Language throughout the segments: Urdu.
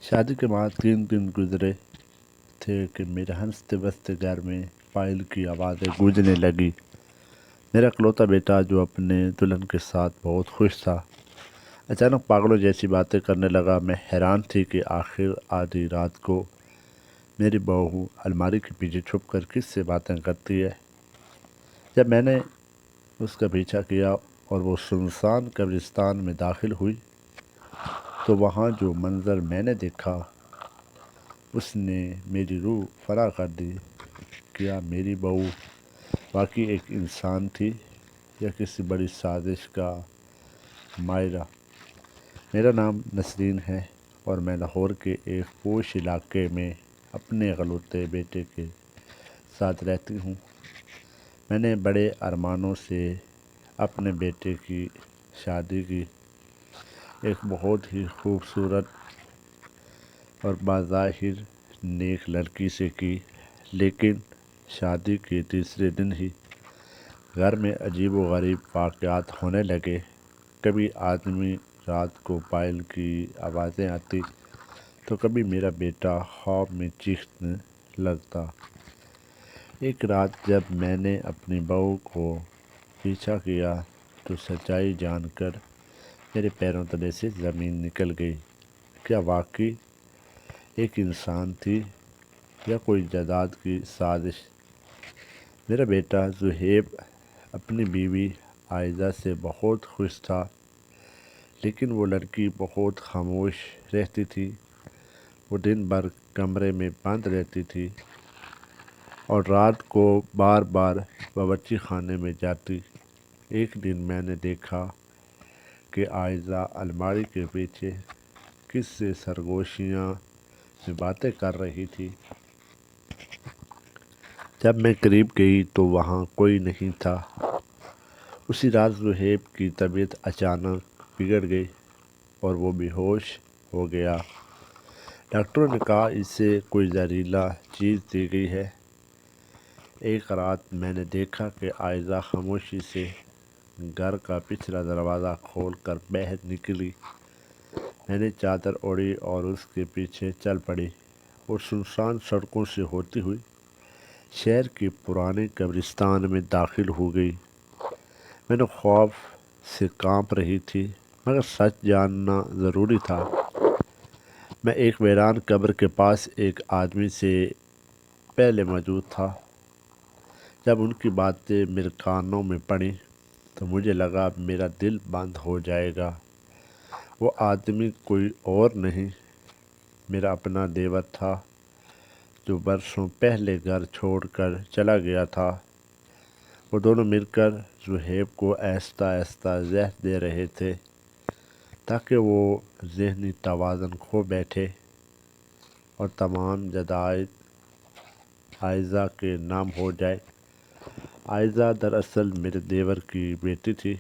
شادی کے بعد 3 دن گزرے تھے کہ میرے ہنستے بستے گھر میں پائل کی آوازیں گونجنے لگی۔ میرا اکلوتا بیٹا جو اپنے دلہن کے ساتھ بہت خوش تھا اچانک پاگلوں جیسی باتیں کرنے لگا۔ میں حیران تھی کہ آخر آدھی رات کو میری بہو الماری کے پیچھے چھپ کر کس سے باتیں کرتی ہے۔ جب میں نے اس کا پیچھا کیا اور وہ سنسان قبرستان میں داخل ہوئی تو وہاں جو منظر میں نے دیکھا اس نے میری روح فرا کر دی۔ کیا میری بہو واقعی ایک انسان تھی یا کسی بڑی سازش کا ماہرہ؟ میرا نام نسرین ہے اور میں لاہور کے ایک پوش علاقے میں اپنے اکلوتے بیٹے کے ساتھ رہتی ہوں۔ میں نے بڑے ارمانوں سے اپنے بیٹے کی شادی کی ایک بہت ہی خوبصورت اور بظاہر نیک لڑکی سے کی، لیکن شادی کے تیسرے دن ہی گھر میں عجیب و غریب واقعات ہونے لگے۔ کبھی آدمی رات کو پائل کی آوازیں آتی تو کبھی میرا بیٹا خواب میں چیخنے لگتا۔ ایک رات جب میں نے اپنی بہو کو پیچھا کیا تو سچائی جان کر میرے پیروں تلے سے زمین نکل گئی۔ کیا واقعی ایک انسان تھی یا کوئی جادو کی سازش؟ میرا بیٹا زہیب اپنی بیوی عائزہ سے بہت خوش تھا، لیکن وہ لڑکی بہت خاموش رہتی تھی۔ وہ دن بھر کمرے میں بند رہتی تھی اور رات کو بار بار باورچی خانے میں جاتی۔ ایک دن میں نے دیکھا کہ عائزہ الماری کے پیچھے کس سے سرگوشیاں میں باتیں کر رہی تھی۔ جب میں قریب گئی تو وہاں کوئی نہیں تھا۔ اسی رات زہیب کی طبیعت اچانک بگڑ گئی اور وہ بے ہوش ہو گیا۔ ڈاکٹروں نے کہا اسے کوئی زہریلا چیز دی گئی ہے۔ ایک رات میں نے دیکھا کہ عائزہ خاموشی سے گھر کا پچھلا دروازہ کھول کر باہر نکلی۔ میں نے چادر اوڑھی اور اس کے پیچھے چل پڑی۔ وہ سنسان سڑکوں سے ہوتی ہوئی شہر کے پرانے قبرستان میں داخل ہو گئی۔ میں نے خوف سے کانپ رہی تھی مگر سچ جاننا ضروری تھا۔ میں ایک ویران قبر کے پاس ایک آدمی سے پہلے موجود تھا۔ جب ان کی باتیں میرے کانوں میں پڑیں تو مجھے لگا میرا دل بند ہو جائے گا۔ وہ آدمی کوئی اور نہیں، میرا اپنا دیور تھا جو برسوں پہلے گھر چھوڑ کر چلا گیا تھا۔ وہ دونوں مل کر زہیب کو آہستہ آہستہ زہر دے رہے تھے تاکہ وہ ذہنی توازن کھو بیٹھے اور تمام جائیداد عائزہ کے نام ہو جائے۔ عائزہ دراصل میرے دیور کی بیٹی تھی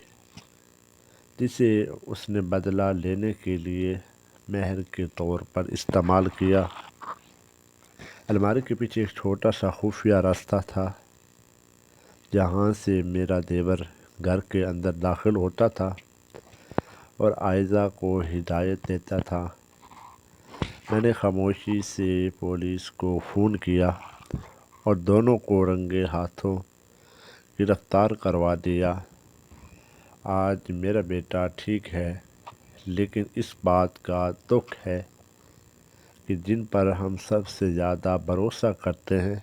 جسے اس نے بدلہ لینے کے لیے مہر کے طور پر استعمال کیا۔ الماری کے پیچھے ایک چھوٹا سا خفیہ راستہ تھا جہاں سے میرا دیور گھر کے اندر داخل ہوتا تھا اور عائزہ کو ہدایت دیتا تھا۔ میں نے خاموشی سے پولیس کو فون کیا اور دونوں کو رنگے ہاتھوں گرفتار کروا دیا۔ آج میرا بیٹا ٹھیک ہے، لیکن اس بات کا دکھ ہے کہ جن پر ہم سب سے زیادہ بھروسہ کرتے ہیں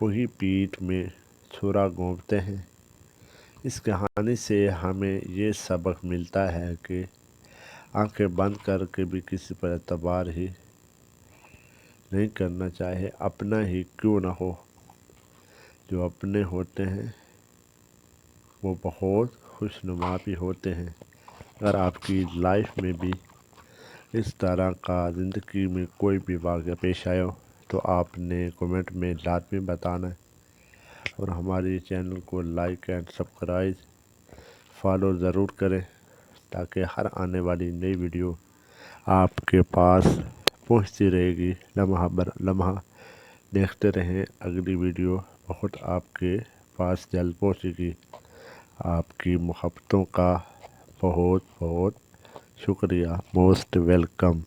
وہی پیٹھ میں چھرا گھونپتے ہیں۔ اس کہانی سے ہمیں یہ سبق ملتا ہے کہ آنکھیں بند کر کے بھی کسی پر اعتبار ہی نہیں کرنا، چاہے اپنا ہی کیوں نہ ہو۔ جو اپنے ہوتے ہیں وہ بہت خوشنما بھی ہوتے ہیں۔ اگر آپ کی لائف میں بھی اس طرح کا زندگی میں کوئی بھی واقعہ پیش آیا ہو تو آپ نے کمنٹ میں لازمی بتانا ہے اور ہماری چینل کو لائک اینڈ سبسکرائب فالو ضرور کریں تاکہ ہر آنے والی نئی ویڈیو آپ کے پاس پہنچتی رہے گی۔ لمحہ بر لمحہ دیکھتے رہیں، اگلی ویڈیو بہت آپ کے پاس جلد پہنچے گی۔ آپ کی محبتوں کا بہت بہت شکریہ۔ Most welcome.